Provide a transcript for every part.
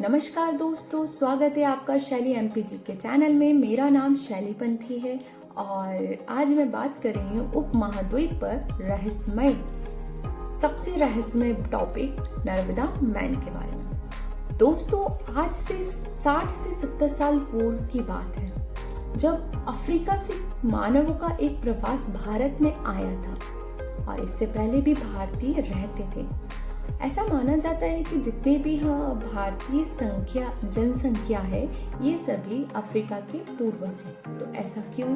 नमस्कार दोस्तों, स्वागत है आपका शैली एमपीजी के चैनल में। मेरा नाम शैली पंथी है और आज मैं बात कर रही हूँ उपमहाद्वीप पर सबसे रहस्यमय टॉपिक नर्मदा मैन के बारे में। दोस्तों, आज से 60 से 70 साल पूर्व की बात है, जब अफ्रीका से मानवों का एक प्रवास भारत में आया था और इससे पहले भी भारतीय रहते थे। ऐसा माना जाता है कि जितने भी भारतीय जनसंख्या है, ये सभी अफ्रीका के पूर्वज हैं। तो ऐसा क्यों?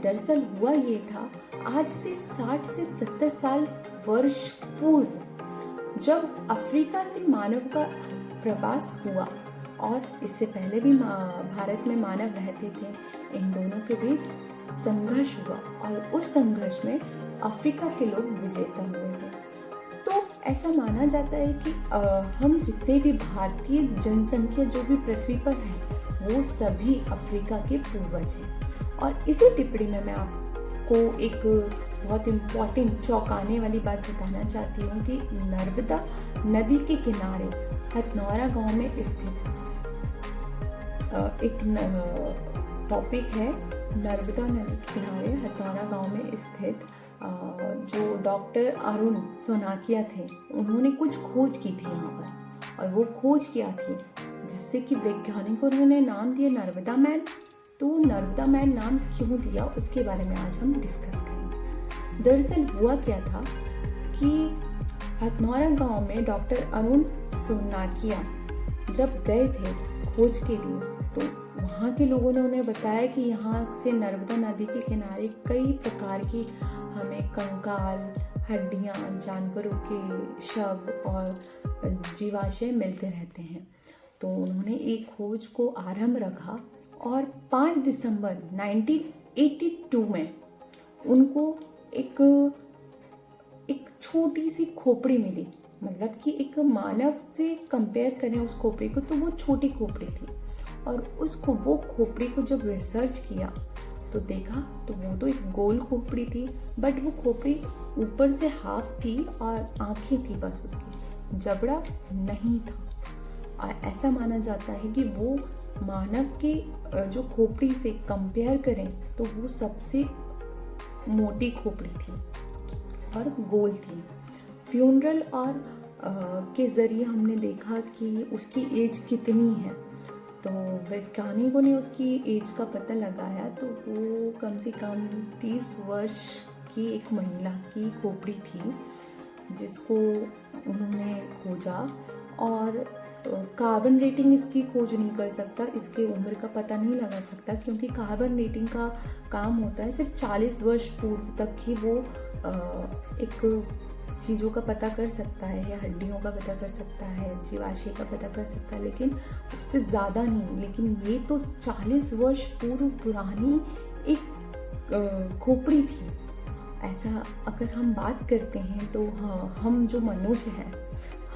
दरअसल हुआ ये था, आज से 60 से 70 साल वर्ष पूर्व जब अफ्रीका से मानव का प्रवास हुआ और इससे पहले भी भारत में मानव रहते थे, इन दोनों के बीच संघर्ष हुआ और उस संघर्ष में अफ्रीका के लोग विजेता हुए थे। तो ऐसा माना जाता है कि हम जितने भी भारतीय जनसंख्या जो भी पृथ्वी पर है, वो सभी अफ्रीका के पूर्वज हैं। और इसी टिप्पणी में मैं आपको एक बहुत इम्पॉर्टेंट चौंकाने वाली बात बताना चाहती हूँ कि नर्मदा नदी के किनारे हथनौरा गांव में स्थित एक टॉपिक है। नर्मदा नदी के किनारे हथनौरा गांव में स्थित जो डॉक्टर अरुण सोनाकिया थे, उन्होंने कुछ खोज की थी यहाँ पर। और वो खोज क्या थी जिससे कि वैज्ञानिकों ने नाम दिया नर्मदा मैन। तो नर्मदा मैन नाम क्यों दिया, उसके बारे में आज हम डिस्कस करेंगे। दरअसल हुआ क्या था कि हथनौरा गांव में डॉक्टर अरुण सोनाकिया जब गए थे खोज के लिए, तो वहाँ के लोगों ने उन्हें बताया कि यहाँ से नर्मदा नदी के किनारे कई प्रकार की हमें कंकाल, हड्डियाँ, जानवरों के शव और जीवाशय मिलते रहते हैं। तो उन्होंने एक खोज को आरंभ रखा और 5 दिसंबर 1982 में उनको एक छोटी सी खोपड़ी मिली। मतलब कि एक मानव से कंपेयर करें उस खोपड़ी को, तो वो छोटी खोपड़ी थी। और वो खोपड़ी को जब रिसर्च किया तो देखा तो वो तो एक गोल खोपड़ी थी, बट वो खोपड़ी ऊपर से हाफ थी और आंखें थी बस, उसकी जबड़ा नहीं था। और ऐसा माना जाता है कि वो मानव के जो खोपड़ी से कंपेयर करें तो वो सबसे मोटी खोपड़ी थी और गोल थी। फ्यूनरल और के ज़रिए हमने देखा कि उसकी एज कितनी है, तो वैज्ञानिकों ने उसकी एज का पता लगाया तो वो कम से कम 30 वर्ष की एक महिला की खोपड़ी थी, जिसको उन्होंने खोजा। और कार्बन रेटिंग इसकी खोज नहीं कर सकता, इसके उम्र का पता नहीं लगा सकता, क्योंकि कार्बन रेटिंग का काम होता है सिर्फ 40 वर्ष पूर्व तक ही वो एक चीज़ों का पता कर सकता है, या हड्डियों का पता कर सकता है, जीवाशय का पता कर सकता है, लेकिन उससे ज़्यादा नहीं। लेकिन ये तो 40 वर्ष पूर्व पुरानी एक खोपड़ी थी। ऐसा अगर हम बात करते हैं तो हाँ, हम जो मनुष्य हैं,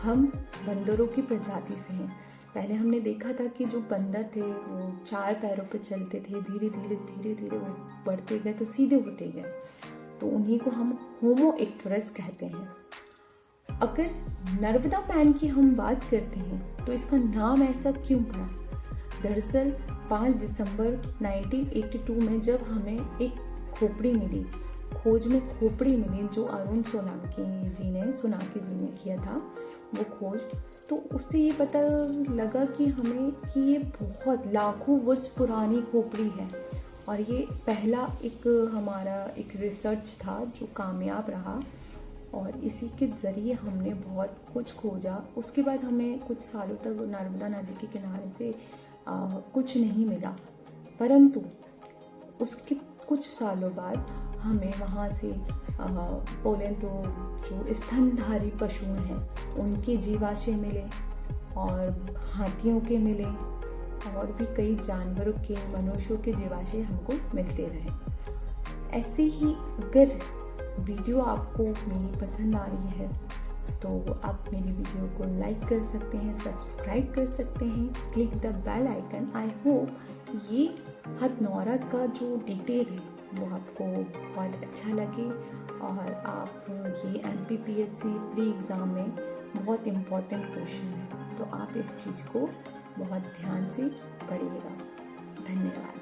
हम बंदरों की प्रजाति से हैं। पहले हमने देखा था कि जो बंदर थे वो 4 पैरों पर चलते थे, धीरे धीरे वो बढ़ते गए तो सीधे होते गए, तो उन्हीं को हम होमो इक्टोरस कहते हैं। अगर नर्मदा मैन की हम बात करते हैं तो इसका नाम ऐसा क्यों पड़ा? दरअसल 5 दिसंबर 1982 में जब हमें एक खोपड़ी मिली, खोज में खोपड़ी मिली जो अरुण सोनाकी जी ने किया था वो खोज, तो उससे ये पता लगा कि हमें कि ये बहुत लाखों वर्ष पुरानी खोपड़ी है। और ये पहला हमारा एक रिसर्च था जो कामयाब रहा और इसी के ज़रिए हमने बहुत कुछ खोजा। उसके बाद हमें कुछ सालों तक नर्मदा नदी के किनारे से कुछ नहीं मिला, परंतु उसके कुछ सालों बाद हमें वहाँ से बोलें तो जो स्तनधारी पशु हैं उनके जीवाशय मिले और हाथियों के मिले और भी कई जानवरों के, मनुष्यों के जीवाशय हमको मिलते रहे। ऐसे ही अगर वीडियो आपको मेरी पसंद आ रही है तो आप मेरी वीडियो को लाइक कर सकते हैं, सब्सक्राइब कर सकते हैं, click the bell icon. I hope ये हथनौरा का जो डिटेल है वो आपको बहुत अच्छा लगे और आप ये MPPSC प्री एग्ज़ाम में बहुत इम्पॉर्टेंट क्वेश्चन है, तो आप इस चीज़ को बहुत ध्यान से पढ़िएगा। धन्यवाद।